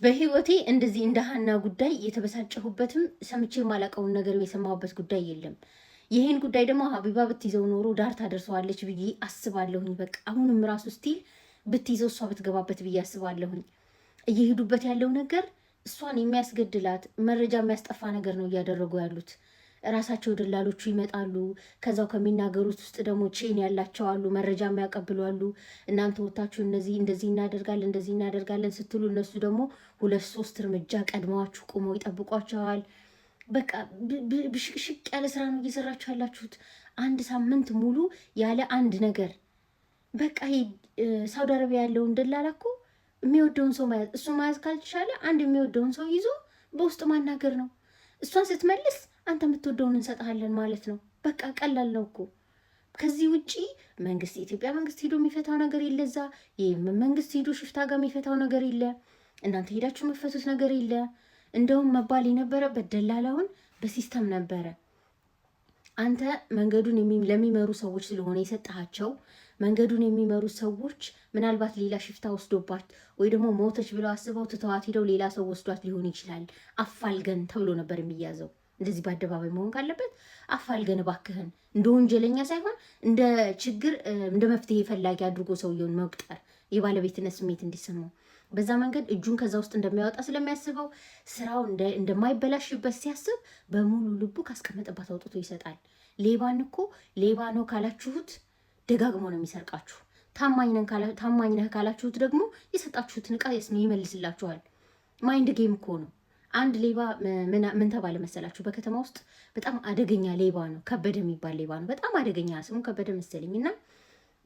በህይወቴ እንደዚህ እንደ ሀና ጉዳይ የተበሳጨሁበትም ሰምቼ የማላውቀውን ነገር የሰማሁበት ጉዳይ የለም። ይህን ጉዳይ ደግሞ ሀቢባ ብትይዘው ኖሮ ዳር ታደርሰዋለች ብዬ አስባለሁኝ። በቃ አሁንም ራሱ ስቲል ብትይዘው እሷ ብትገባበት ብዬ አስባለሁኝ። እየሄዱበት ያለው ነገር እሷን የሚያስገድላት መረጃ የሚያስጠፋ ነገር ነው እያደረጉ ያሉት። ራሳቸው ደላሎቹ ይመጣሉ። ከዛው ከሚናገሩት ውስጥ ደግሞ ቼን ያላቸው አሉ፣ መረጃ የሚያቀብሉ አሉ። እናንተ ወታችሁ እንደዚህ እናደርጋለን ስትሉ እነሱ ደግሞ 2-3 እርምጃ ቀድመዋችሁ ቁመው ይጠብቋቸዋል። በቃ ብሽቅሽቅ ያለ ስራ ነው እየሰራችሁ ያላችሁት። 1 ሳምንት ሙሉ ያለ አንድ ነገር። በቃ ሳውዲ አረቢያ ያለውን ደላላ እኮ የሚወደውን ሰው መያዝ፣ እሱ መያዝ ካልቻለ አንድ የሚወደውን ሰው ይዞ በውስጥ ማናገር ነው። እሷን ስትመልስ አንተ የምትወደውን እንሰጥሃለን ማለት ነው። በቃ ቀላል ነው እኮ። ከዚህ ውጪ መንግስት፣ የኢትዮጵያ መንግስት ሄዶ የሚፈታው ነገር የለ። እዛ መንግስት ሄዶ ሽፍታ ጋር የሚፈታው ነገር የለ። እናንተ ሄዳችሁ የምፈቱት ነገር የለ። እንደውም መባል የነበረበት ደላላውን በሲስተም ነበረ። አንተ መንገዱን ለሚመሩ ሰዎች ስለሆነ የሰጠሃቸው፣ መንገዱን የሚመሩ ሰዎች ምናልባት ሌላ ሽፍታ ወስዶባት ወይ ደግሞ ሞተች ብለው አስበው ትተዋት ሄደው ሌላ ሰው ወስዷት ሊሆን ይችላል። አፋልገን ተብሎ ነበር የሚያዘው። እንደዚህ በአደባባይ መሆን ካለበት አፋልገን እባክህን፣ እንደ ወንጀለኛ ሳይሆን እንደ ችግር እንደ መፍትሄ ፈላጊ አድርጎ ሰውየውን መቁጠር፣ የባለቤትነት ስሜት እንዲሰማው በዛ መንገድ እጁን ከዛ ውስጥ እንደሚያወጣ ስለሚያስበው ስራው እንደማይበላሽበት ሲያስብ በሙሉ ልቡ ካስቀመጠባት አውጥቶ ይሰጣል። ሌባን እኮ ሌባ ነው ካላችሁት ደጋግሞ ነው የሚሰርቃችሁ። ታማኝ ነህ ካላችሁት ደግሞ የሰጣችሁትን ዕቃ ይመልስላችኋል። ማይንድ ጌም እኮ ነው። አንድ ሌባ ምን ተባለ መሰላችሁ? በከተማ ውስጥ በጣም አደገኛ ሌባ ነው፣ ከበደ የሚባል ሌባ ነው። በጣም አደገኛ፣ ስሙ ከበደ መሰለኝ። እና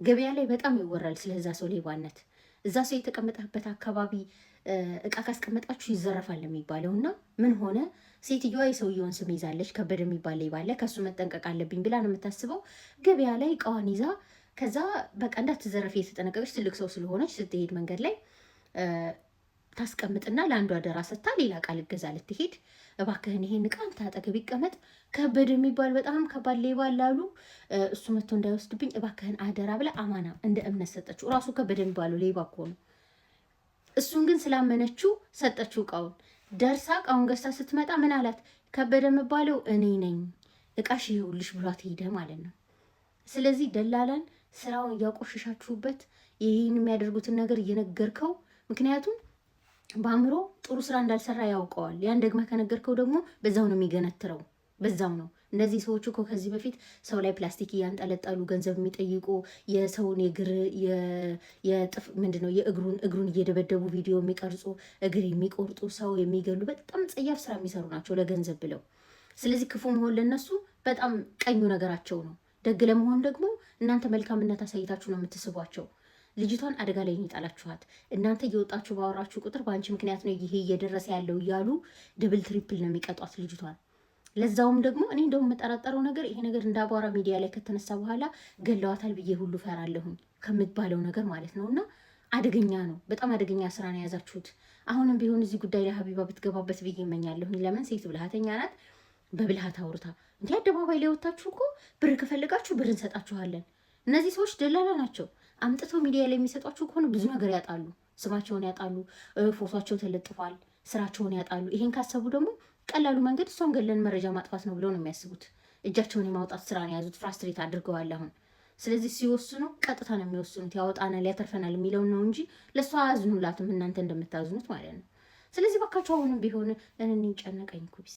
ገበያ ላይ በጣም ይወራል ስለዛ ሰው ሌባነት። እዛ ሰው የተቀመጠበት አካባቢ እቃ ካስቀመጣችሁ ይዘረፋል የሚባለው። እና ምን ሆነ፣ ሴትዮዋ የሰውየውን ስም ይዛለች። ከበደ የሚባል ሌባ አለ፣ ከሱ መጠንቀቅ አለብኝ ብላ ነው የምታስበው። ገበያ ላይ እቃዋን ይዛ ከዛ በቃ እንዳትዘረፍ የተጠነቀቀች ትልቅ ሰው ስለሆነች ስትሄድ መንገድ ላይ ታስቀምጥና ለአንዱ አደራ ሰጥታ ሌላ ቃል እገዛ ልትሄድ፣ እባክህን ይሄን ዕቃ አንተ አጠገብ ይቀመጥ፣ ከበደ የሚባል በጣም ከባድ ሌባ ላሉ እሱ መጥቶ እንዳይወስድብኝ እባክህን አደራ ብላ አማና እንደ እምነት ሰጠችው። እራሱ ከበደ የሚባለው ሌባ እኮ ነው። እሱን ግን ስላመነችው ሰጠችው እቃውን። ደርሳ እቃውን ገዝታ ስትመጣ ምን አላት? ከበደ የሚባለው እኔ ነኝ፣ እቃሽ ይኸውልሽ ብሏት ሄደ ማለት ነው። ስለዚህ ደላላን ስራውን እያቆሸሻችሁበት ይህን የሚያደርጉትን ነገር እየነገርከው፣ ምክንያቱም በአእምሮ ጥሩ ስራ እንዳልሰራ ያውቀዋል። ያን ደግመህ ከነገርከው ደግሞ በዛው ነው የሚገነትረው፣ በዛው ነው። እነዚህ ሰዎች እኮ ከዚህ በፊት ሰው ላይ ፕላስቲክ እያንጠለጠሉ ገንዘብ የሚጠይቁ፣ የሰውን የእግር ምንድነው እግሩን እየደበደቡ ቪዲዮ የሚቀርጹ፣ እግር የሚቆርጡ፣ ሰው የሚገሉ በጣም ጸያፍ ስራ የሚሰሩ ናቸው ለገንዘብ ብለው። ስለዚህ ክፉ መሆን ለነሱ በጣም ቀኙ ነገራቸው ነው። ደግ ለመሆን ደግሞ እናንተ መልካምነት አሳይታችሁ ነው የምትስቧቸው። ልጅቷን አደጋ ላይ ይጣላችኋት። እናንተ እየወጣችሁ ባወራችሁ ቁጥር በአንቺ ምክንያት ነው ይሄ እየደረሰ ያለው እያሉ ድብል ትሪፕል ነው የሚቀጧት ልጅቷን። ለዛውም ደግሞ እኔ እንደውም የምጠራጠረው ነገር ይሄ ነገር እንዳቧራ ሚዲያ ላይ ከተነሳ በኋላ ገለዋታል ብዬ ሁሉ ፈራለሁኝ ከምትባለው ነገር ማለት ነው። እና አደገኛ ነው፣ በጣም አደገኛ ስራ ነው የያዛችሁት። አሁንም ቢሆን እዚህ ጉዳይ ላይ ሀቢባ ብትገባበት ብዬ ይመኛለሁኝ። ለምን ሴት ብልሃተኛ ናት። በብልሃት አውርታ እንዲህ አደባባይ ላይ ወጣችሁ እኮ ብር ከፈለጋችሁ ብር እንሰጣችኋለን። እነዚህ ሰዎች ደላላ ናቸው። አምጥተው ሚዲያ ላይ የሚሰጧችሁ ከሆነ ብዙ ነገር ያጣሉ። ስማቸውን ያጣሉ፣ ፎቶቸው ተለጥፏል፣ ስራቸውን ያጣሉ። ይሄን ካሰቡ ደግሞ ቀላሉ መንገድ እሷን ገለን መረጃ ማጥፋት ነው ብለው ነው የሚያስቡት። እጃቸውን የማውጣት ስራ ነው የያዙት። ፍራስትሬት አድርገዋል አሁን። ስለዚህ ሲወስኑ ቀጥታ ነው የሚወስኑት። ያወጣናል፣ ያተርፈናል የሚለውን ነው እንጂ ለእሷ አያዝኑላትም፣ እናንተ እንደምታዝኑት ማለት ነው። ስለዚህ ባካቸው አሁንም ቢሆን እኔ ጨነቀኝ ኩቢስ